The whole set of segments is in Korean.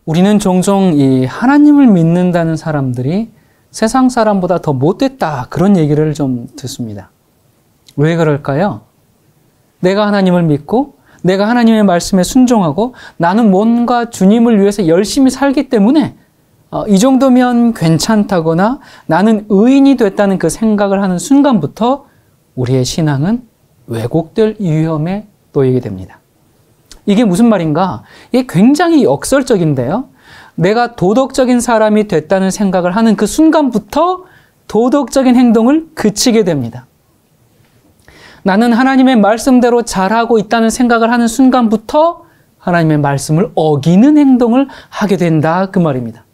우리는 종종 이 하나님을 믿는다는 사람들이 세상 사람보다 더 못됐다, 그런 얘기를 좀 듣습니다. 왜 그럴까요? 내가 하나님을 믿고 내가 하나님의 말씀에 순종하고 나는 뭔가 주님을 위해서 열심히 살기 때문에 이 정도면 괜찮다거나 나는 의인이 됐다는 그 생각을 하는 순간부터 우리의 신앙은 왜곡될 위험에 놓이게 됩니다. 이게 무슨 말인가? 이게 굉장히 역설적인데요. 내가 도덕적인 사람이 됐다는 생각을 하는 그 순간부터 도덕적인 행동을 그치게 됩니다. 나는 하나님의 말씀대로 잘하고 있다는 생각을 하는 순간부터 하나님의 말씀을 어기는 행동을 하게 된다, 그 말입니다.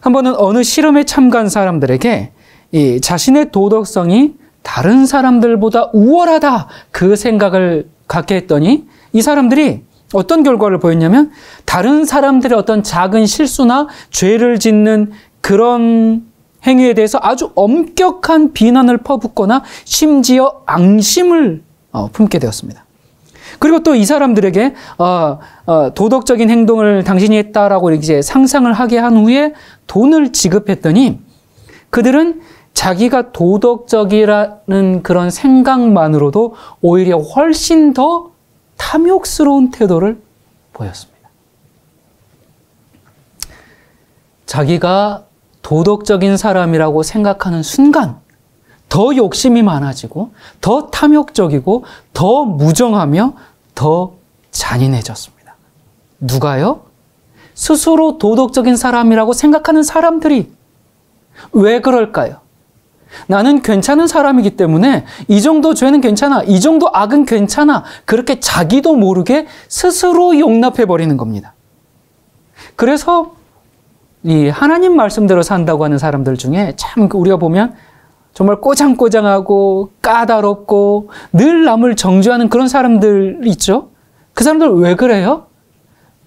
한 번은 어느 실험에 참가한 사람들에게 이 자신의 도덕성이 다른 사람들보다 우월하다, 그 생각을 갖게 했더니 이 사람들이 어떤 결과를 보였냐면 다른 사람들의 어떤 작은 실수나 죄를 짓는 그런 행위에 대해서 아주 엄격한 비난을 퍼붓거나 심지어 앙심을 품게 되었습니다. 그리고 또 이 사람들에게 도덕적인 행동을 당신이 했다라고 이제 상상을 하게 한 후에 돈을 지급했더니 그들은 자기가 도덕적이라는 그런 생각만으로도 오히려 훨씬 더 탐욕스러운 태도를 보였습니다. 자기가 도덕적인 사람이라고 생각하는 순간 더 욕심이 많아지고 더 탐욕적이고 더 무정하며 더 잔인해졌습니다. 누가요? 스스로 도덕적인 사람이라고 생각하는 사람들이. 왜 그럴까요? 나는 괜찮은 사람이기 때문에 이 정도 죄는 괜찮아, 이 정도 악은 괜찮아, 그렇게 자기도 모르게 스스로 용납해버리는 겁니다. 그래서 이 하나님 말씀대로 산다고 하는 사람들 중에 참 우리가 보면 정말 꼬장꼬장하고 까다롭고 늘 남을 정죄하는 그런 사람들 있죠? 그 사람들 왜 그래요?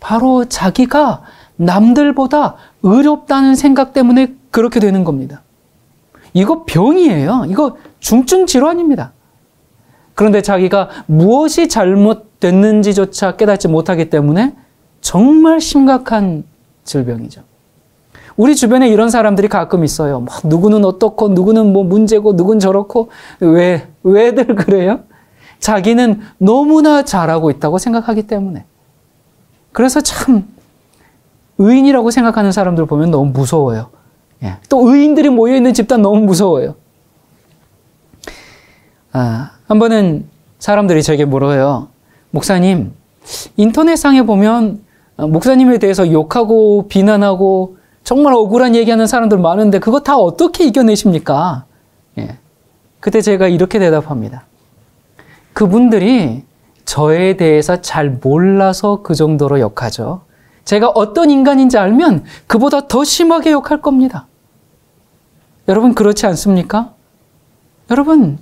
바로 자기가 남들보다 의롭다는 생각 때문에 그렇게 되는 겁니다. 이거 병이에요. 이거 중증 질환입니다. 그런데 자기가 무엇이 잘못됐는지조차 깨닫지 못하기 때문에 정말 심각한 질병이죠. 우리 주변에 이런 사람들이 가끔 있어요. 뭐 누구는 어떻고 누구는 뭐 문제고 누구는 저렇고. 왜들 그래요? 자기는 너무나 잘하고 있다고 생각하기 때문에. 그래서 참 의인이라고 생각하는 사람들 보면 너무 무서워요. 또 의인들이 모여있는 집단 너무 무서워요. 한 번은 사람들이 저에게 물어요. 목사님, 인터넷상에 보면 목사님에 대해서 욕하고 비난하고 정말 억울한 얘기하는 사람들 많은데 그거 다 어떻게 이겨내십니까? 그때 제가 이렇게 대답합니다. 그분들이 저에 대해서 잘 몰라서 그 정도로 욕하죠. 제가 어떤 인간인지 알면 그보다 더 심하게 욕할 겁니다. 여러분 그렇지 않습니까? 여러분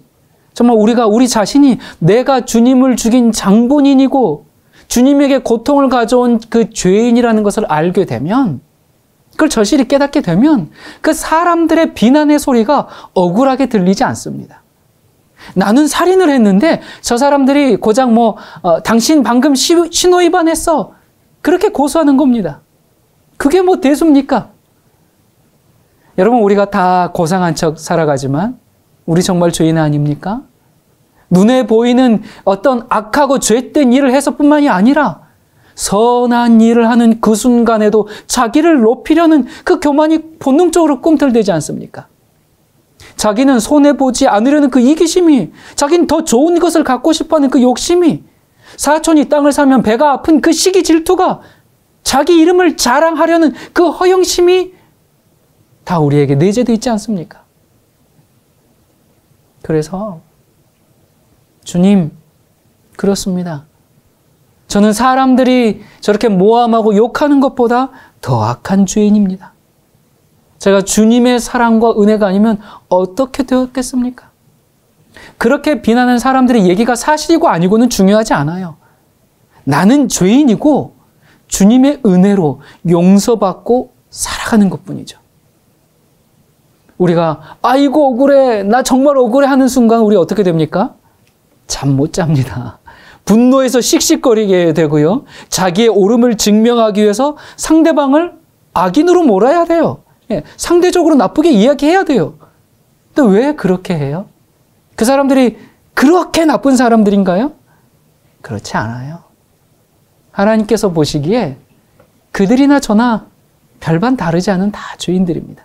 정말 우리 자신이 내가 주님을 죽인 장본인이고 주님에게 고통을 가져온 그 죄인이라는 것을 알게 되면, 그걸 절실히 깨닫게 되면 그 사람들의 비난의 소리가 억울하게 들리지 않습니다. 나는 살인을 했는데 저 사람들이 고작 당신 방금 신호 위반했어, 그렇게 고소하는 겁니다. 그게 뭐 대수입니까? 여러분 우리가 다 고상한 척 살아가지만 우리 정말 죄인 아닙니까? 눈에 보이는 어떤 악하고 죄된 일을 해서뿐만이 아니라 선한 일을 하는 그 순간에도 자기를 높이려는 그 교만이 본능적으로 꿈틀대지 않습니까? 자기는 손해보지 않으려는 그 이기심이, 자기는 더 좋은 것을 갖고 싶어하는 그 욕심이, 사촌이 땅을 사면 배가 아픈 그 시기 질투가, 자기 이름을 자랑하려는 그 허영심이 다 우리에게 내재되어 있지 않습니까? 그래서 주님, 그렇습니다. 저는 사람들이 저렇게 모함하고 욕하는 것보다 더 악한 죄인입니다. 제가 주님의 사랑과 은혜가 아니면 어떻게 되었겠습니까? 그렇게 비난하는 사람들의 얘기가 사실이고 아니고는 중요하지 않아요. 나는 죄인이고 주님의 은혜로 용서받고 살아가는 것뿐이죠. 우리가 아이고 억울해, 나 정말 억울해 하는 순간 우리 어떻게 됩니까? 잠 못 잡니다. 분노해서 씩씩거리게 되고요. 자기의 옳음을 증명하기 위해서 상대방을 악인으로 몰아야 돼요. 상대적으로 나쁘게 이야기해야 돼요. 근데 왜 그렇게 해요? 그 사람들이 그렇게 나쁜 사람들인가요? 그렇지 않아요. 하나님께서 보시기에 그들이나 저나 별반 다르지 않은 다 죄인들입니다.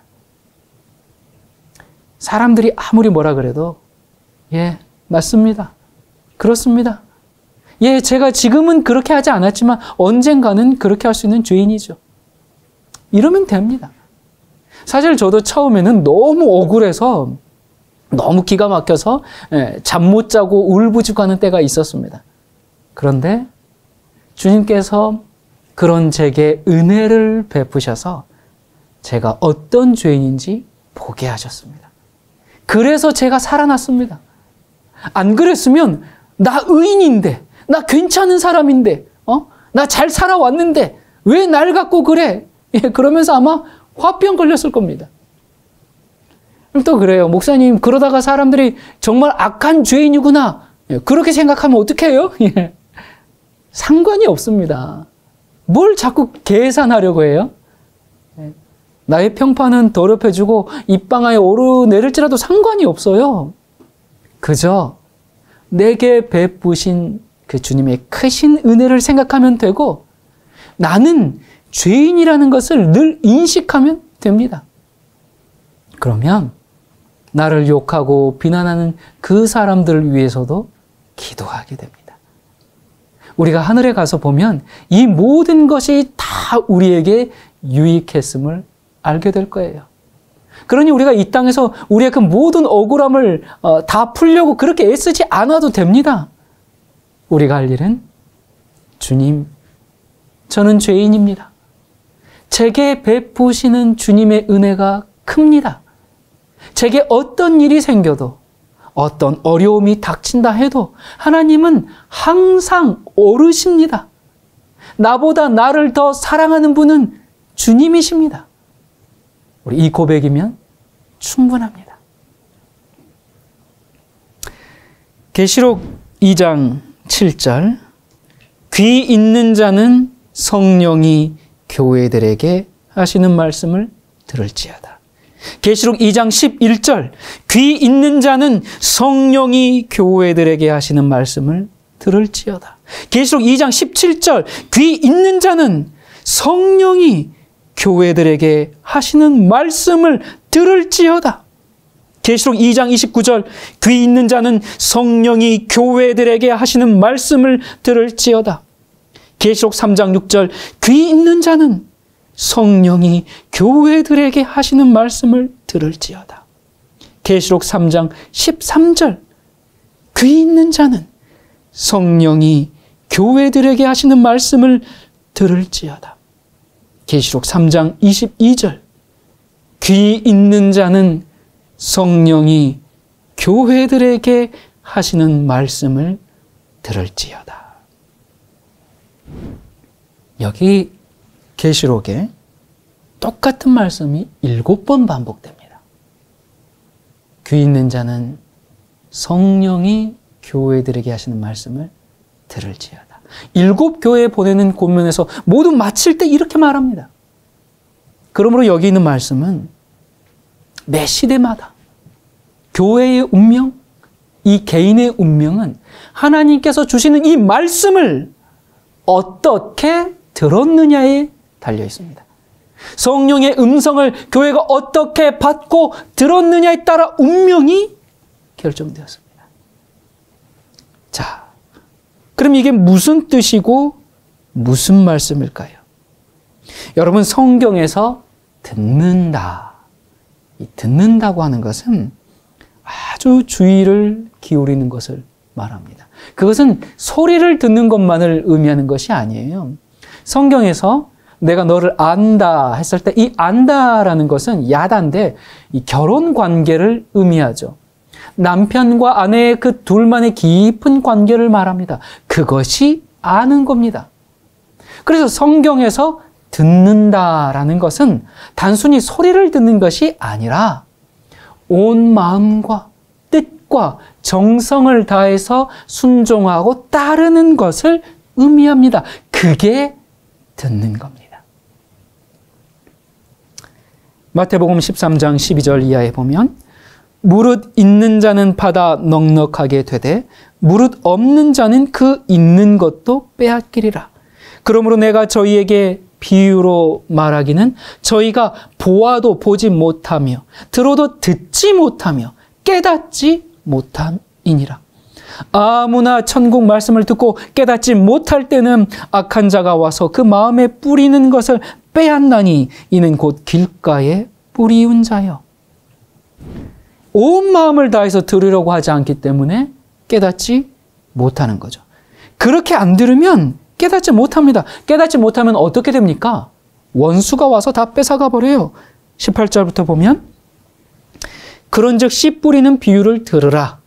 사람들이 아무리 뭐라 그래도 예, 맞습니다. 그렇습니다. 예, 제가 지금은 그렇게 하지 않았지만 언젠가는 그렇게 할 수 있는 죄인이죠. 이러면 됩니다. 사실 저도 처음에는 너무 억울해서 너무 기가 막혀서 잠 못 자고 울부짖고 하는 때가 있었습니다. 그런데 주님께서 그런 제게 은혜를 베푸셔서 제가 어떤 죄인인지 보게 하셨습니다. 그래서 제가 살아났습니다. 안 그랬으면 나 의인인데, 나 괜찮은 사람인데, 나 잘 살아왔는데 왜 날 갖고 그래? 예, 그러면서 아마 화병 걸렸을 겁니다. 또 그래요. 목사님, 그러다가 사람들이 정말 악한 죄인이구나. 예, 그렇게 생각하면 어떡해요? 예. 상관이 없습니다. 뭘 자꾸 계산하려고 해요? 예. 나의 평판은 더럽혀지고 입방아에 오르내릴지라도 상관이 없어요. 그저 내게 베푸신 그 주님의 크신 은혜를 생각하면 되고 나는 죄인이라는 것을 늘 인식하면 됩니다. 그러면 나를 욕하고 비난하는 그 사람들을 위해서도 기도하게 됩니다. 우리가 하늘에 가서 보면 이 모든 것이 다 우리에게 유익했음을 알게 될 거예요. 그러니 우리가 이 땅에서 우리의 그 모든 억울함을 다 풀려고 그렇게 애쓰지 않아도 됩니다. 우리가 할 일은 주님, 저는 죄인입니다. 제게 베푸시는 주님의 은혜가 큽니다. 제게 어떤 일이 생겨도 어떤 어려움이 닥친다 해도 하나님은 항상 옳으십니다. 나보다 나를 더 사랑하는 분은 주님이십니다. 우리 이 고백이면 충분합니다. 계시록 2장 7절 귀 있는 자는 성령이 교회들에게 하시는 말씀을 들을지어다. 계시록 2장 11절 귀 있는 자는 성령이 교회들에게 하시는 말씀을 들을지어다. 계시록 2장 17절 귀 있는 자는 성령이 교회들에게 하시는 말씀을 들을지어다. 계시록 2장 29절 귀 있는 자는 성령이 교회들에게 하시는 말씀을 들을지어다. 계시록 3장 6절 귀 있는 자는 성령이 교회들에게 하시는 말씀을 들을지어다. 계시록 3장 13절 귀 있는 자는 성령이 교회들에게 하시는 말씀을 들을지어다. 계시록 3장 22절 귀 있는 자는 성령이 교회들에게 하시는 말씀을 들을지어다. 여기 계시록에 똑같은 말씀이 7번 반복됩니다. 귀 있는 자는 성령이 교회들에게 하시는 말씀을 들을지어다. 7교회에 보내는 본문에서 모두 마칠 때 이렇게 말합니다. 그러므로 여기 있는 말씀은 매 시대마다 교회의 운명, 이 개인의 운명은 하나님께서 주시는 이 말씀을 어떻게 들었느냐에 달려 있습니다. 성령의 음성을 교회가 어떻게 받고 들었느냐에 따라 운명이 결정되었습니다. 자, 그럼 이게 무슨 뜻이고 무슨 말씀일까요? 여러분, 성경에서 듣는다. 이 듣는다고 하는 것은 아주 주의를 기울이는 것을 말합니다. 그것은 소리를 듣는 것만을 의미하는 것이 아니에요. 성경에서 내가 너를 안다 했을 때 이 안다라는 것은 야다인데 이 결혼 관계를 의미하죠. 남편과 아내의 그 둘만의 깊은 관계를 말합니다. 그것이 아는 겁니다. 그래서 성경에서 듣는다라는 것은 단순히 소리를 듣는 것이 아니라 온 마음과 뜻과 정성을 다해서 순종하고 따르는 것을 의미합니다. 그게 듣는 겁니다. 마태복음 13장 12절 이하에 보면 무릇 있는 자는 받아 넉넉하게 되되 무릇 없는 자는 그 있는 것도 빼앗기리라. 그러므로 내가 저희에게 비유로 말하기는 저희가 보아도 보지 못하며 들어도 듣지 못하며 깨닫지 못함이니라. 아무나 천국 말씀을 듣고 깨닫지 못할 때는 악한 자가 와서 그 마음에 뿌리는 것을 빼앗나니 이는 곧 길가에 뿌리운 자요. 온 마음을 다해서 들으려고 하지 않기 때문에 깨닫지 못하는 거죠. 그렇게 안 들으면 깨닫지 못합니다. 깨닫지 못하면 어떻게 됩니까? 원수가 와서 다 뺏어가 버려요. 18절부터 보면 그런즉 씨 뿌리는 비유를 들으라.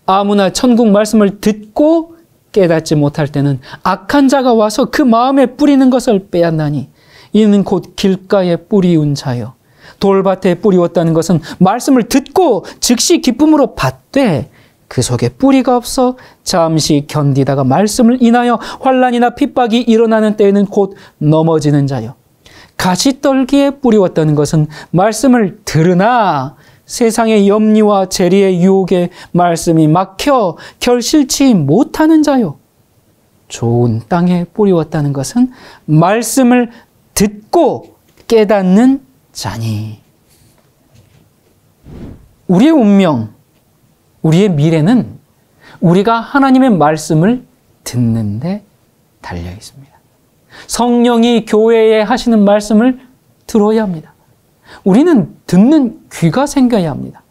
아무나 천국 말씀을 듣고 깨닫지 못할 때는 악한 자가 와서 그 마음에 뿌리는 것을 빼앗나니 이는 곧 길가에 뿌리운 자요. 돌밭에 뿌리웠다는 것은 말씀을 듣고 즉시 기쁨으로 받되 그 속에 뿌리가 없어 잠시 견디다가 말씀을 인하여 환난이나 핍박이 일어나는 때에는 곧 넘어지는 자요. 가시떨기에 뿌리웠다는 것은 말씀을 들으나 세상의 염려와 재리의 유혹에 말씀이 막혀 결실치 못하는 자요. 좋은 땅에 뿌리웠다는 것은 말씀을 듣고 깨닫는 자니. 우리의 운명, 우리의 미래는 우리가 하나님의 말씀을 듣는 데 달려 있습니다. 성령이 교회에 하시는 말씀을 들어야 합니다. 우리는 듣는 귀가 생겨야 합니다.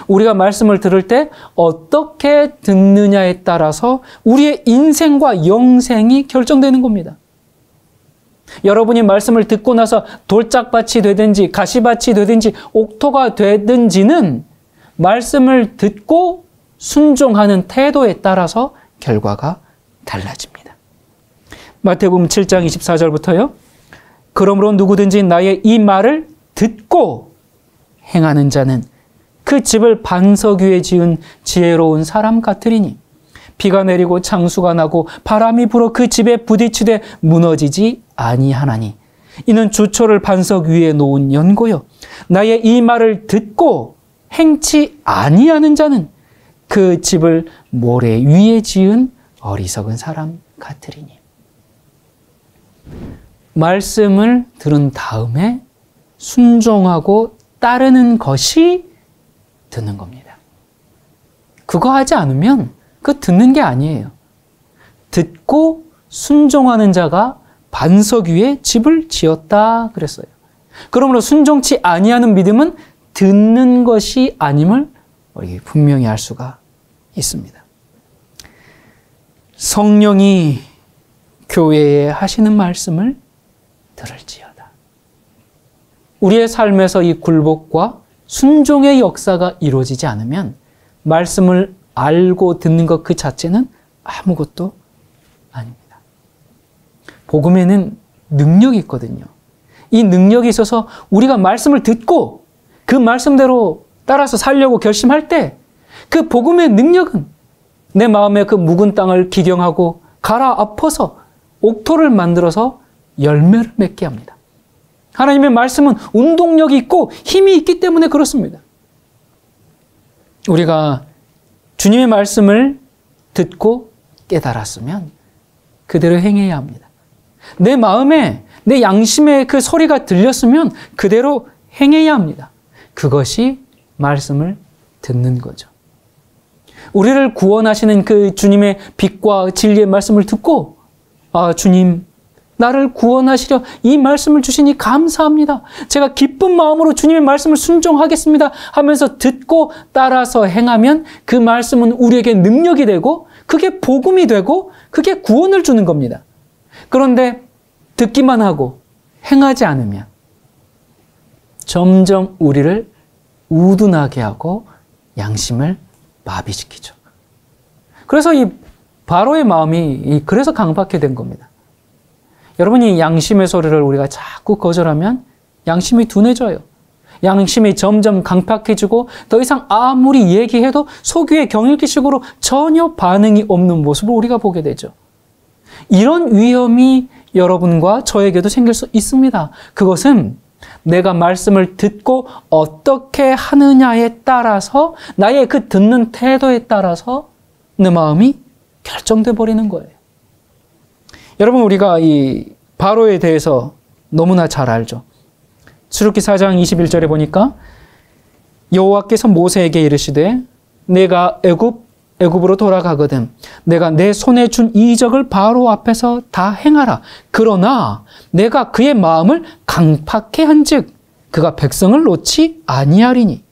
우리가 말씀을 들을 때 어떻게 듣느냐에 따라서 우리의 인생과 영생이 결정되는 겁니다. 여러분이 말씀을 듣고 나서 돌짝밭이 되든지 가시밭이 되든지 옥토가 되든지는 말씀을 듣고 순종하는 태도에 따라서 결과가 달라집니다. 마태복음 7장 24절부터요. 그러므로 누구든지 나의 이 말을 듣고 행하는 자는 그 집을 반석 위에 지은 지혜로운 사람 같으리니 비가 내리고 창수가 나고 바람이 불어 그 집에 부딪히되 무너지지 아니하나니 이는 주초를 반석 위에 놓은 연고요. 나의 이 말을 듣고 행치 아니하는 자는 그 집을 모래 위에 지은 어리석은 사람 같으리니. 말씀을 들은 다음에 순종하고 따르는 것이 듣는 겁니다. 그거 하지 않으면 그 듣는 게 아니에요. 듣고 순종하는 자가 반석 위에 집을 지었다 그랬어요. 그러므로 순종치 아니하는 믿음은 듣는 것이 아님을 우리 분명히 알 수가 있습니다. 성령이 교회에 하시는 말씀을 들을지어다. 우리의 삶에서 이 굴복과 순종의 역사가 이루어지지 않으면 말씀을 알고 듣는 것 그 자체는 아무것도 아닙니다. 복음에는 능력이 있거든요. 이 능력이 있어서 우리가 말씀을 듣고 그 말씀대로 따라서 살려고 결심할 때 그 복음의 능력은 내 마음의 그 묵은 땅을 기경하고 갈아엎어서 옥토를 만들어서 열매를 맺게 합니다. 하나님의 말씀은 운동력이 있고 힘이 있기 때문에 그렇습니다. 우리가 주님의 말씀을 듣고 깨달았으면 그대로 행해야 합니다. 내 마음에 내 양심에 그 소리가 들렸으면 그대로 행해야 합니다. 그것이 말씀을 듣는 거죠. 우리를 구원하시는 그 주님의 빛과 진리의 말씀을 듣고 주님 나를 구원하시려 이 말씀을 주시니 감사합니다. 제가 기쁜 마음으로 주님의 말씀을 순종하겠습니다 하면서 듣고 따라서 행하면 그 말씀은 우리에게 능력이 되고 그게 복음이 되고 그게 구원을 주는 겁니다. 그런데 듣기만 하고 행하지 않으면 점점 우리를 우둔하게 하고 양심을 마비시키죠. 그래서 이 바로의 마음이 그래서 강박해 된 겁니다. 여러분이 양심의 소리를 우리가 자꾸 거절하면 양심이 둔해져요. 양심이 점점 강팍해지고 더 이상 아무리 얘기해도 속이의 경읽기식으로 전혀 반응이 없는 모습을 우리가 보게 되죠. 이런 위험이 여러분과 저에게도 생길 수 있습니다. 그것은 내가 말씀을 듣고 어떻게 하느냐에 따라서, 나의 그 듣는 태도에 따라서 내 마음이 결정돼 버리는 거예요. 여러분, 우리가 이 바로에 대해서 너무나 잘 알죠. 출애굽기 4장 21절에 보니까 여호와께서 모세에게 이르시되 내가 애굽으로 돌아가거든 내가 내 손에 준 이적을 바로 앞에서 다 행하라. 그러나 내가 그의 마음을 강팍해 한즉 그가 백성을 놓지 아니하리니.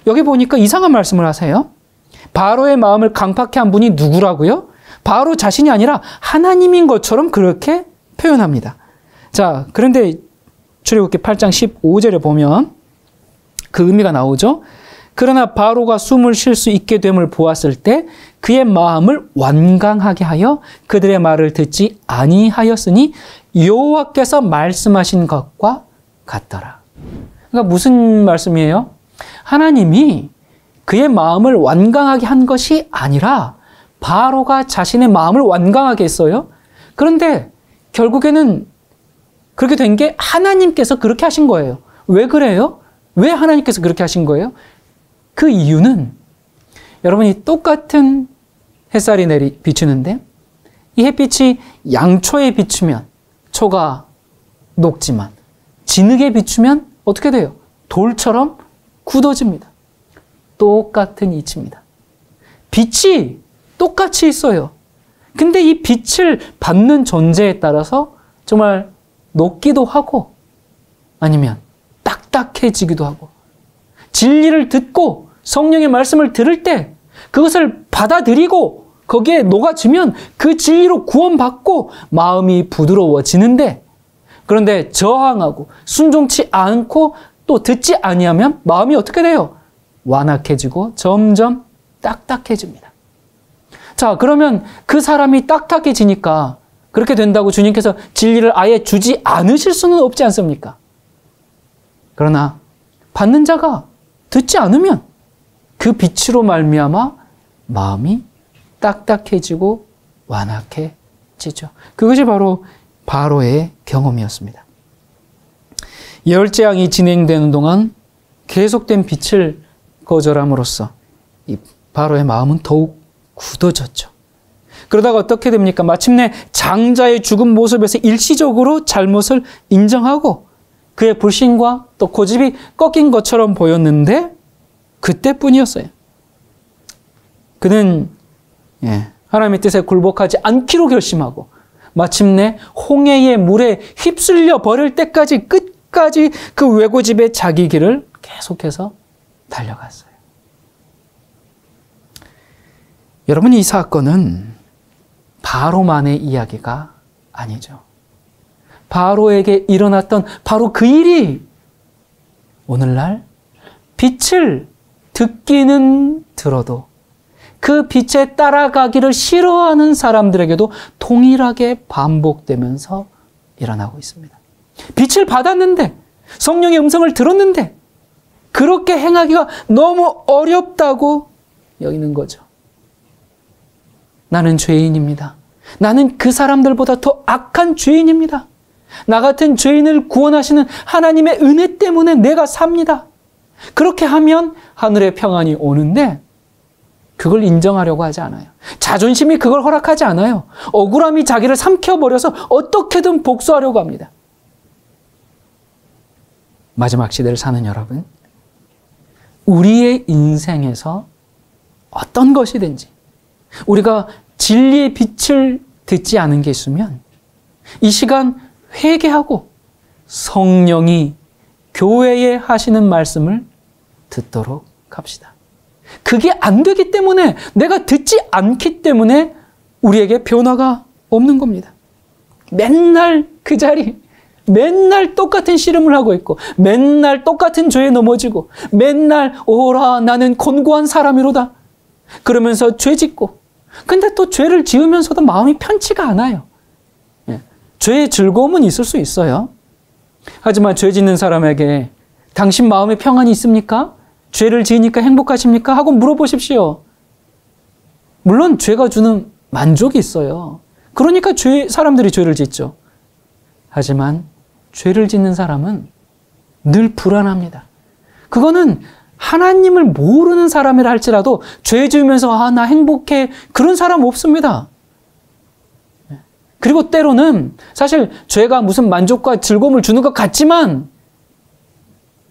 여기 보니까 이상한 말씀을 하세요. 바로의 마음을 강팍해 한 분이 누구라고요? 바로 자신이 아니라 하나님인 것처럼 그렇게 표현합니다. 자, 그런데 출애굽기 8장 15절에 보면 그 의미가 나오죠. 그러나 바로가 숨을 쉴 수 있게 됨을 보았을 때 그의 마음을 완강하게 하여 그들의 말을 듣지 아니하였으니 여호와께서 말씀하신 것과 같더라. 그러니까 무슨 말씀이에요? 하나님이 그의 마음을 완강하게 한 것이 아니라 바로가 자신의 마음을 완강하게 했어요. 그런데 결국에는 그렇게 된 게 하나님께서 그렇게 하신 거예요. 왜 그래요? 왜 하나님께서 그렇게 하신 거예요? 그 이유는 여러분이 똑같은 햇살이 비추는데 이 햇빛이 양초에 비추면 초가 녹지만 진흙에 비추면 어떻게 돼요? 돌처럼 굳어집니다. 똑같은 이치입니다. 빛이 똑같이 있어요. 근데 이 빛을 받는 존재에 따라서 정말 녹기도 하고 아니면 딱딱해지기도 하고, 진리를 듣고 성령의 말씀을 들을 때 그것을 받아들이고 거기에 녹아지면 그 진리로 구원받고 마음이 부드러워지는데, 그런데 저항하고 순종치 않고 또 듣지 아니하면 마음이 어떻게 돼요? 완악해지고 점점 딱딱해집니다. 자, 그러면 그 사람이 딱딱해지니까 그렇게 된다고 주님께서 진리를 아예 주지 않으실 수는 없지 않습니까? 그러나 받는 자가 듣지 않으면 그 빛으로 말미암아 마음이 딱딱해지고 완악해지죠. 그것이 바로 바로의 경험이었습니다. 열재앙이 진행되는 동안 계속된 빛을 거절함으로써 이 바로의 마음은 더욱 굳어졌죠. 그러다가 어떻게 됩니까? 마침내 장자의 죽은 모습에서 일시적으로 잘못을 인정하고 그의 불신과 또 고집이 꺾인 것처럼 보였는데 그때뿐이었어요. 그는 하나님의 뜻에 굴복하지 않기로 결심하고 마침내 홍해의 물에 휩쓸려 버릴 때까지 끝까지 그 외고집의 자기 길을 계속해서 달려갔어요. 여러분, 이 사건은 바로만의 이야기가 아니죠. 바로에게 일어났던 바로 그 일이 오늘날 빛을 듣기는 들어도 그 빛에 따라가기를 싫어하는 사람들에게도 동일하게 반복되면서 일어나고 있습니다. 빛을 받았는데, 성령의 음성을 들었는데 그렇게 행하기가 너무 어렵다고 여기는 거죠. 나는 죄인입니다. 나는 그 사람들보다 더 악한 죄인입니다. 나 같은 죄인을 구원하시는 하나님의 은혜 때문에 내가 삽니다. 그렇게 하면 하늘의 평안이 오는데 그걸 인정하려고 하지 않아요. 자존심이 그걸 허락하지 않아요. 억울함이 자기를 삼켜버려서 어떻게든 복수하려고 합니다. 마지막 시대를 사는 여러분, 우리의 인생에서 어떤 것이든지 우리가 진리의 빛을 듣지 않은 게 있으면 이 시간 회개하고 성령이 교회에 하시는 말씀을 듣도록 합시다. 그게 안 되기 때문에, 내가 듣지 않기 때문에 우리에게 변화가 없는 겁니다. 맨날 그 자리, 맨날 똑같은 씨름을 하고 있고 맨날 똑같은 죄에 넘어지고 맨날 오라 나는 곤고한 사람이로다 그러면서 죄 짓고, 근데 또 죄를 지으면서도 마음이 편치가 않아요. 죄의 즐거움은 있을 수 있어요. 하지만 죄 짓는 사람에게 당신 마음에 평안이 있습니까? 죄를 지으니까 행복하십니까? 하고 물어보십시오. 물론 죄가 주는 만족이 있어요. 그러니까 사람들이 죄를 짓죠. 하지만 죄를 짓는 사람은 늘 불안합니다. 그거는 하나님을 모르는 사람이라 할지라도 죄 지으면서 나 행복해 그런 사람 없습니다. 그리고 때로는 사실 죄가 무슨 만족과 즐거움을 주는 것 같지만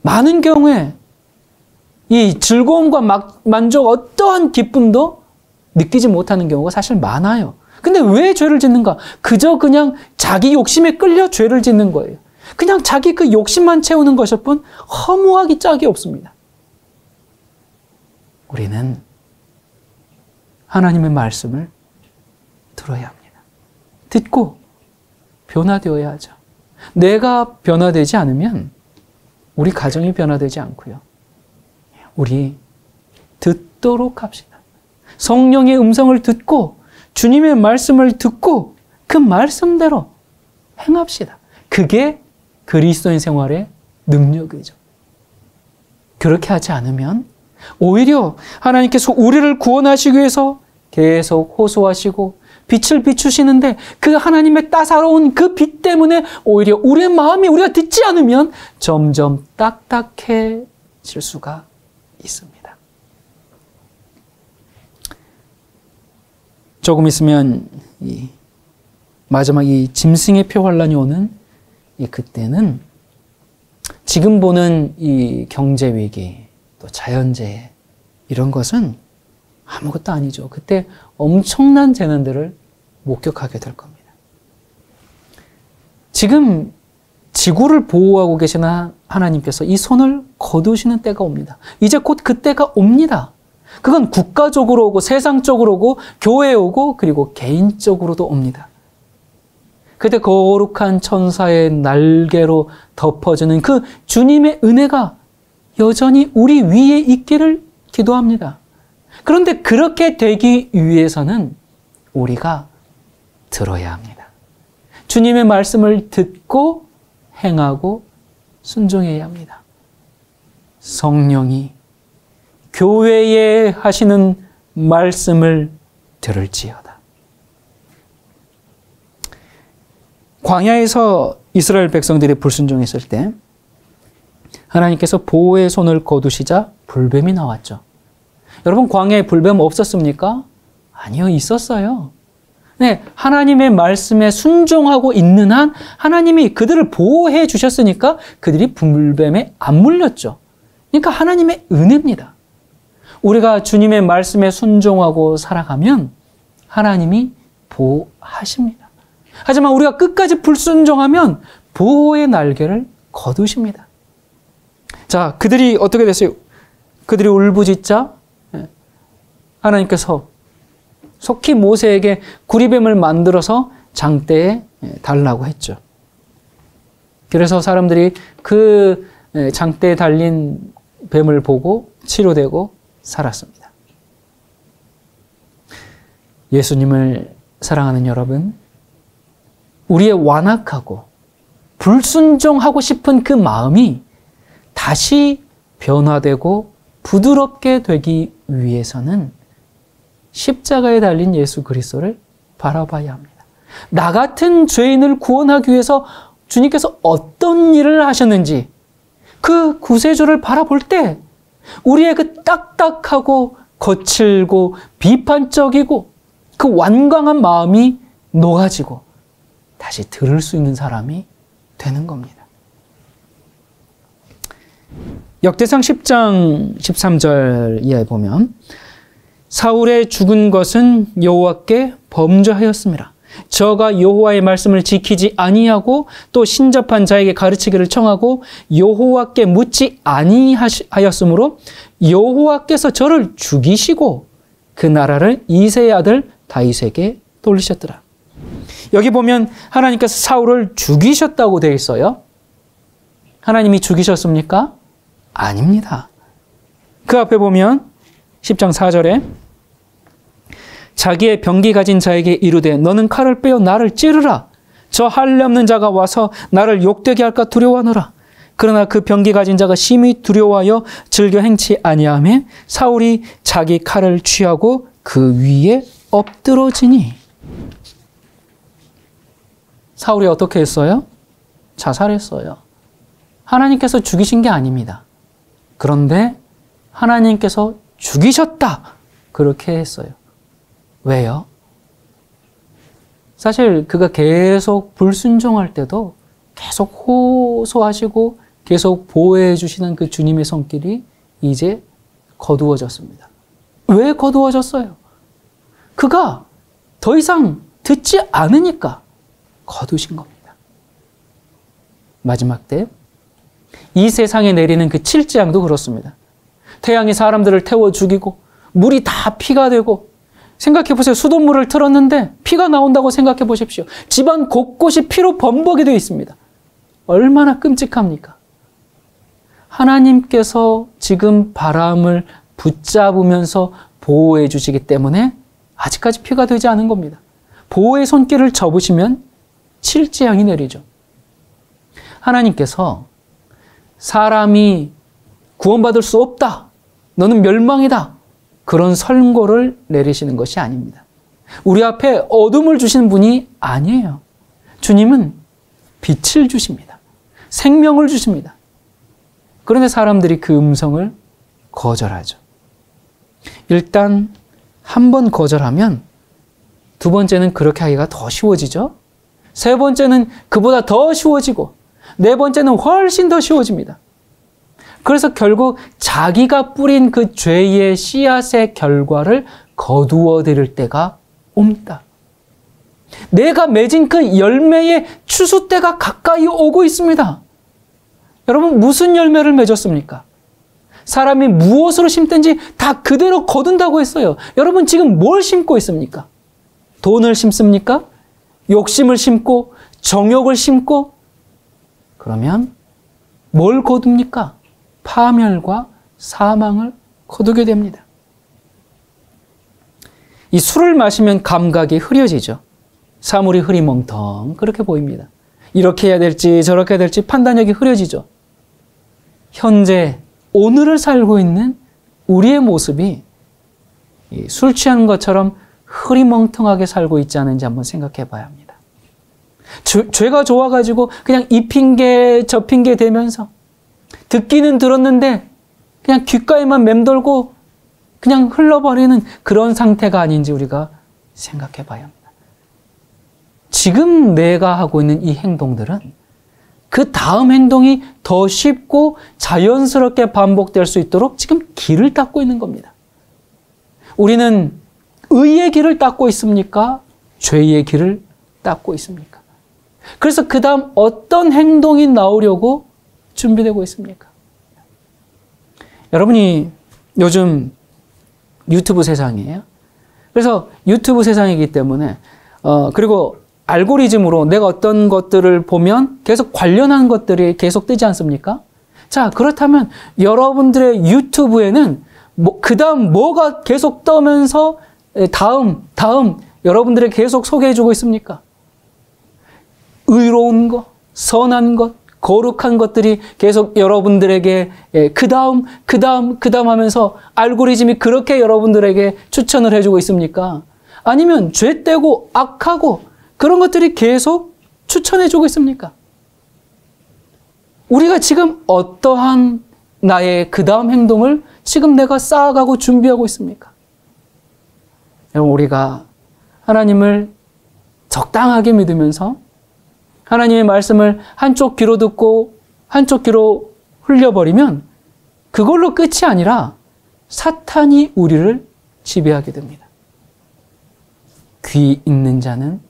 많은 경우에 이 즐거움과 만족 어떠한 기쁨도 느끼지 못하는 경우가 사실 많아요. 근데 왜 죄를 짓는가? 그저 그냥 자기 욕심에 끌려 죄를 짓는 거예요. 그냥 자기 그 욕심만 채우는 것일 뿐 허무하기 짝이 없습니다. 우리는 하나님의 말씀을 들어야 합니다. 듣고 변화되어야 하죠. 내가 변화되지 않으면 우리 가정이 변화되지 않고요. 우리 듣도록 합시다. 성령의 음성을 듣고 주님의 말씀을 듣고 그 말씀대로 행합시다. 그게 그리스도인 생활의 능력이죠. 그렇게 하지 않으면 오히려 하나님께서 우리를 구원하시기 위해서 계속 호소하시고 빛을 비추시는데 그 하나님의 따사로운 그 빛 때문에 오히려 우리의 마음이 우리가 듣지 않으면 점점 딱딱해질 수가 있습니다. 조금 있으면 마지막 이 짐승의 표 환란이 오는 그때는 지금 보는 이 경제 위기, 또 자연재해 이런 것은 아무것도 아니죠. 그때 엄청난 재난들을 목격하게 될 겁니다. 지금 지구를 보호하고 계시는 하나님께서 이 손을 거두시는 때가 옵니다. 이제 곧 그 때가 옵니다. 그건 국가적으로 오고 세상적으로 오고 교회에 오고 그리고 개인적으로도 옵니다. 그때 거룩한 천사의 날개로 덮어주는 그 주님의 은혜가 여전히 우리 위에 있기를 기도합니다. 그런데 그렇게 되기 위해서는 우리가 들어야 합니다. 주님의 말씀을 듣고 행하고 순종해야 합니다. 성령이 교회에 하시는 말씀을 들을지어다. 광야에서 이스라엘 백성들이 불순종했을 때 하나님께서 보호의 손을 거두시자 불뱀이 나왔죠. 여러분, 광야에 불뱀 없었습니까? 아니요, 있었어요. 네, 하나님의 말씀에 순종하고 있는 한 하나님이 그들을 보호해 주셨으니까 그들이 불뱀에 안 물렸죠. 그러니까 하나님의 은혜입니다. 우리가 주님의 말씀에 순종하고 살아가면 하나님이 보호하십니다. 하지만 우리가 끝까지 불순종하면 보호의 날개를 거두십니다. 자, 그들이 어떻게 됐어요? 그들이 울부짖자 하나님께서 속히 모세에게 구리뱀을 만들어서 장대에 달라고 했죠. 그래서 사람들이 그 장대에 달린 뱀을 보고 치료되고 살았습니다. 예수님을 사랑하는 여러분, 우리의 완악하고 불순종하고 싶은 그 마음이 다시 변화되고 부드럽게 되기 위해서는 십자가에 달린 예수 그리스도를 바라봐야 합니다. 나 같은 죄인을 구원하기 위해서 주님께서 어떤 일을 하셨는지 그 구세주를 바라볼 때 우리의 그 딱딱하고 거칠고 비판적이고 그 완강한 마음이 녹아지고 다시 들을 수 있는 사람이 되는 겁니다. 역대상 10장 13절 이하에 보면 사울의 죽은 것은 여호와께 범죄하였습니다. 저가 여호와의 말씀을 지키지 아니하고 또 신접한 자에게 가르치기를 청하고 여호와께 묻지 아니하였으므로 여호와께서 저를 죽이시고 그 나라를 이새의 아들 다윗에게 돌리셨더라. 여기 보면 하나님께서 사울을 죽이셨다고 되어 있어요. 하나님이 죽이셨습니까? 아닙니다. 그 앞에 보면 10장 4절에 자기의 병기 가진 자에게 이르되 너는 칼을 빼어 나를 찌르라. 저 할례 없는 자가 와서 나를 욕되게 할까 두려워하노라. 그러나 그 병기 가진 자가 심히 두려워하여 즐겨 행치 아니하매 사울이 자기 칼을 취하고 그 위에 엎드러지니. 사울이 어떻게 했어요? 자살했어요. 하나님께서 죽이신 게 아닙니다. 그런데 하나님께서 죽이셨다. 그렇게 했어요. 왜요? 사실 그가 계속 불순종할 때도 계속 호소하시고 계속 보호해 주시는 그 주님의 손길이 이제 거두어졌습니다. 왜 거두어졌어요? 그가 더 이상 듣지 않으니까 거두신 겁니다. 마지막 때 이 세상에 내리는 그 칠재앙도 그렇습니다. 태양이 사람들을 태워 죽이고 물이 다 피가 되고, 생각해 보세요. 수돗물을 틀었는데 피가 나온다고 생각해 보십시오. 집안 곳곳이 피로 범벅이 되어 있습니다. 얼마나 끔찍합니까? 하나님께서 지금 바람을 붙잡으면서 보호해 주시기 때문에 아직까지 피가 되지 않은 겁니다. 보호의 손길을 접으시면 칠재앙이 내리죠. 하나님께서 사람이 구원받을 수 없다, 너는 멸망이다, 그런 선고를 내리시는 것이 아닙니다. 우리 앞에 어둠을 주시는 분이 아니에요. 주님은 빛을 주십니다. 생명을 주십니다. 그런데 사람들이 그 음성을 거절하죠. 일단 한 번 거절하면 두 번째는 그렇게 하기가 더 쉬워지죠. 세 번째는 그보다 더 쉬워지고, 네 번째는 훨씬 더 쉬워집니다. 그래서 결국 자기가 뿌린 그 죄의 씨앗의 결과를 거두어 드릴 때가 옵니다. 내가 맺은 그 열매의 추수 때가 가까이 오고 있습니다. 여러분, 무슨 열매를 맺었습니까? 사람이 무엇으로 심든지 다 그대로 거둔다고 했어요. 여러분, 지금 뭘 심고 있습니까? 돈을 심습니까? 욕심을 심고 정욕을 심고, 그러면 뭘 거둡니까? 파멸과 사망을 거두게 됩니다. 이 술을 마시면 감각이 흐려지죠. 사물이 흐리멍텅 그렇게 보입니다. 이렇게 해야 될지 저렇게 해야 될지 판단력이 흐려지죠. 현재 오늘을 살고 있는 우리의 모습이 술 취한 것처럼 흐리멍텅하게 살고 있지 않은지 한번 생각해 봐야 합니다. 죄가 좋아가지고 그냥 이 핑계 저 핑계 대면서 듣기는 들었는데 그냥 귓가에만 맴돌고 그냥 흘러버리는 그런 상태가 아닌지 우리가 생각해 봐야 합니다. 지금 내가 하고 있는 이 행동들은 그 다음 행동이 더 쉽고 자연스럽게 반복될 수 있도록 지금 길을 닦고 있는 겁니다. 우리는 의의 길을 닦고 있습니까? 죄의 길을 닦고 있습니까? 그래서 그 다음 어떤 행동이 나오려고 준비되고 있습니까? 여러분이 요즘 유튜브 세상이에요. 그래서 유튜브 세상이기 때문에 그리고 알고리즘으로 내가 어떤 것들을 보면 계속 관련한 것들이 계속 뜨지 않습니까? 자, 그렇다면 여러분들의 유튜브에는 그 다음 뭐가 계속 떠면서 다음 여러분들에게 계속 소개해주고 있습니까? 의로운 것, 선한 것, 거룩한 것들이 계속 여러분들에게 그 다음 하면서 알고리즘이 그렇게 여러분들에게 추천을 해주고 있습니까? 아니면 죄되고 악하고 그런 것들이 계속 추천해주고 있습니까? 우리가 지금 어떠한 나의 그 다음 행동을 지금 내가 쌓아가고 준비하고 있습니까? 여러분, 우리가 하나님을 적당하게 믿으면서 하나님의 말씀을 한쪽 귀로 듣고 한쪽 귀로 흘려버리면 그걸로 끝이 아니라 사탄이 우리를 지배하게 됩니다. 귀 있는 자는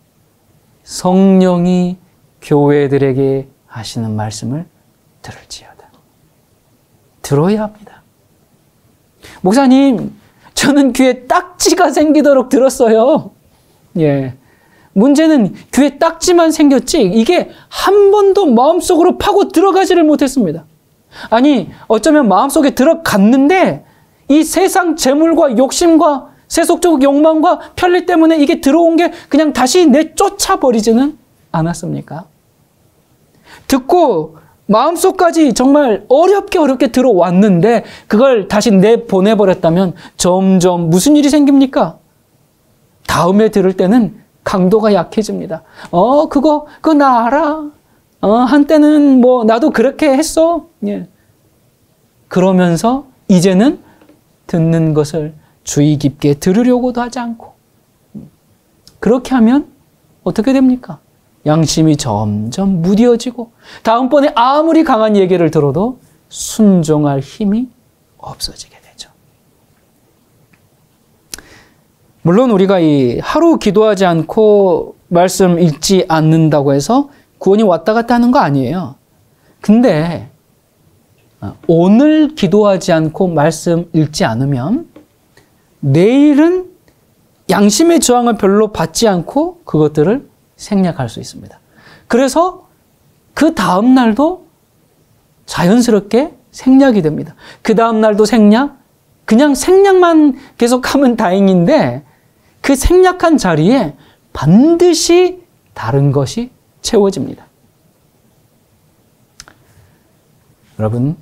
성령이 교회들에게 하시는 말씀을 들을지어다. 들어야 합니다. 목사님, 저는 귀에 딱지가 생기도록 들었어요. 예. 문제는 귀에 딱지만 생겼지 이게 한 번도 마음속으로 파고 들어가지를 못했습니다. 아니, 어쩌면 마음속에 들어갔는데 이 세상 재물과 욕심과 세속적 욕망과 편리 때문에 이게 들어온 게 그냥 다시 내쫓아버리지는 않았습니까? 듣고 마음속까지 정말 어렵게 들어왔는데 그걸 다시 내보내버렸다면 점점 무슨 일이 생깁니까? 다음에 들을 때는 강도가 약해집니다. 그거 나 알아. 한때는 뭐 나도 그렇게 했어. 예. 그러면서 이제는 듣는 것을 주의 깊게 들으려고도 하지 않고, 그렇게 하면 어떻게 됩니까? 양심이 점점 무뎌지고 다음번에 아무리 강한 얘기를 들어도 순종할 힘이 없어지게 되죠. 물론 우리가 이 하루 기도하지 않고 말씀 읽지 않는다고 해서 구원이 왔다 갔다 하는 거 아니에요. 근데 오늘 기도하지 않고 말씀 읽지 않으면 내일은 양심의 저항을 별로 받지 않고 그것들을 생략할 수 있습니다. 그래서 그 다음 날도 자연스럽게 생략이 됩니다. 그 다음 날도 생략, 그냥 생략만 계속하면 다행인데 그 생략한 자리에 반드시 다른 것이 채워집니다. 여러분,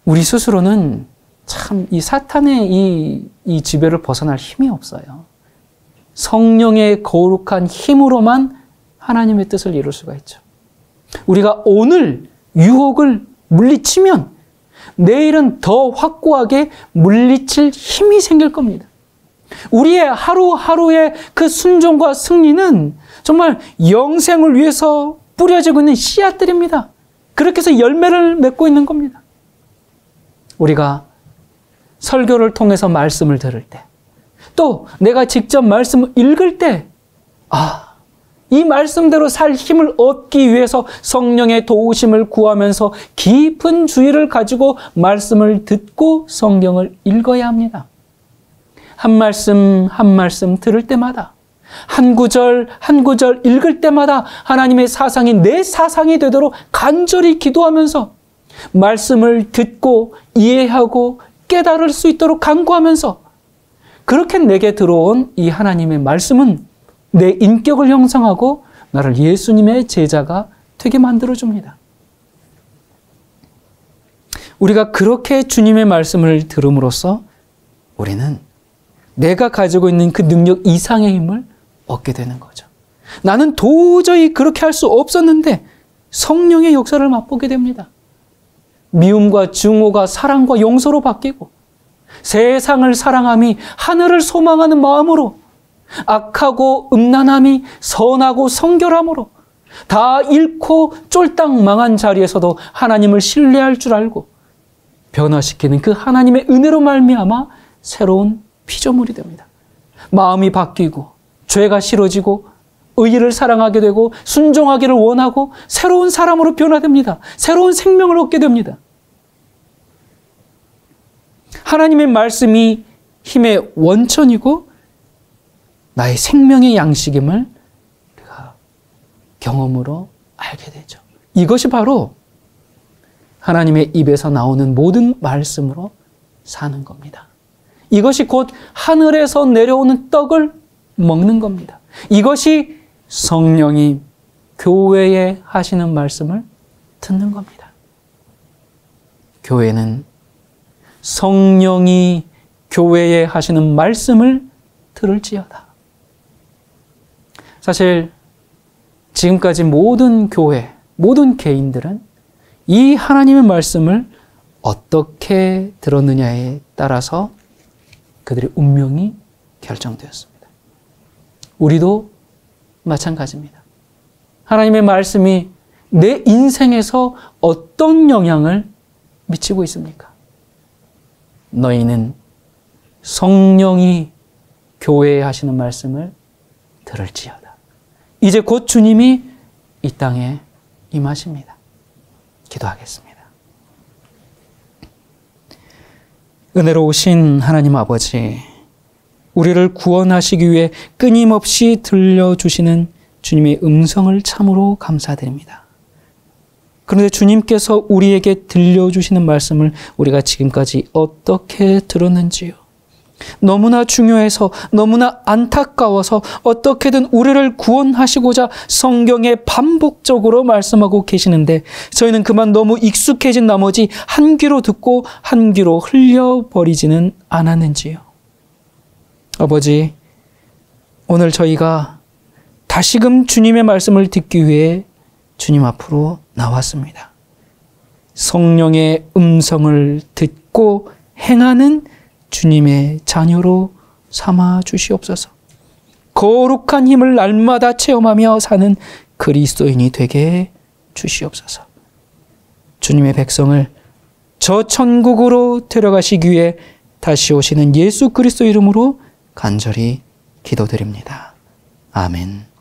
우리 스스로는 참 이 사탄의 이 지배를 벗어날 힘이 없어요. 성령의 거룩한 힘으로만 하나님의 뜻을 이룰 수가 있죠. 우리가 오늘 유혹을 물리치면 내일은 더 확고하게 물리칠 힘이 생길 겁니다. 우리의 하루하루의 그 순종과 승리는 정말 영생을 위해서 뿌려지고 있는 씨앗들입니다. 그렇게 해서 열매를 맺고 있는 겁니다. 우리가 설교를 통해서 말씀을 들을 때, 또 내가 직접 말씀을 읽을 때, 이 말씀대로 살 힘을 얻기 위해서 성령의 도우심을 구하면서 깊은 주의를 가지고 말씀을 듣고 성경을 읽어야 합니다. 한 말씀 한 말씀 들을 때마다, 한 구절 한 구절 읽을 때마다 하나님의 사상이 내 사상이 되도록 간절히 기도하면서 말씀을 듣고 이해하고 깨달을 수 있도록 간구하면서, 그렇게 내게 들어온 이 하나님의 말씀은 내 인격을 형성하고 나를 예수님의 제자가 되게 만들어줍니다. 우리가 그렇게 주님의 말씀을 들음으로써 우리는 내가 가지고 있는 그 능력 이상의 힘을 얻게 되는 거죠. 나는 도저히 그렇게 할 수 없었는데 성령의 역사를 맛보게 됩니다. 미움과 증오가 사랑과 용서로 바뀌고, 세상을 사랑함이 하늘을 소망하는 마음으로, 악하고 음란함이 선하고 성결함으로, 다 잃고 쫄딱 망한 자리에서도 하나님을 신뢰할 줄 알고 변화시키는 그 하나님의 은혜로 말미암아 새로운 피조물이 됩니다. 마음이 바뀌고 죄가 싫어지고 의를 사랑하게 되고 순종하기를 원하고 새로운 사람으로 변화됩니다. 새로운 생명을 얻게 됩니다. 하나님의 말씀이 힘의 원천이고 나의 생명의 양식임을 우리가 경험으로 알게 되죠. 이것이 바로 하나님의 입에서 나오는 모든 말씀으로 사는 겁니다. 이것이 곧 하늘에서 내려오는 떡을 먹는 겁니다. 이것이 성령이 교회에 하시는 말씀을 듣는 겁니다. 교회는 성령이 교회에 하시는 말씀을 들을지어다. 사실 지금까지 모든 교회, 모든 개인들은 이 하나님의 말씀을 어떻게 들었느냐에 따라서 그들의 운명이 결정되었습니다. 우리도 마찬가지입니다. 하나님의 말씀이 내 인생에서 어떤 영향을 미치고 있습니까? 너희는 성령이 교회에 하시는 말씀을 들을지어다. 이제 곧 주님이 이 땅에 임하십니다. 기도하겠습니다. 은혜로우신 하나님 아버지, 우리를 구원하시기 위해 끊임없이 들려주시는 주님의 음성을 참으로 감사드립니다. 그런데 주님께서 우리에게 들려주시는 말씀을 우리가 지금까지 어떻게 들었는지요? 너무나 중요해서 너무나 안타까워서 어떻게든 우리를 구원하시고자 성경에 반복적으로 말씀하고 계시는데 저희는 그만 너무 익숙해진 나머지 한 귀로 듣고 한 귀로 흘려버리지는 않았는지요. 아버지, 오늘 저희가 다시금 주님의 말씀을 듣기 위해 주님 앞으로 나왔습니다. 성령의 음성을 듣고 행하는 주님의 자녀로 삼아 주시옵소서. 거룩한 힘을 날마다 체험하며 사는 그리스도인이 되게 주시옵소서. 주님의 백성을 저 천국으로 데려가시기 위해 다시 오시는 예수 그리스도 이름으로 간절히 기도드립니다. 아멘.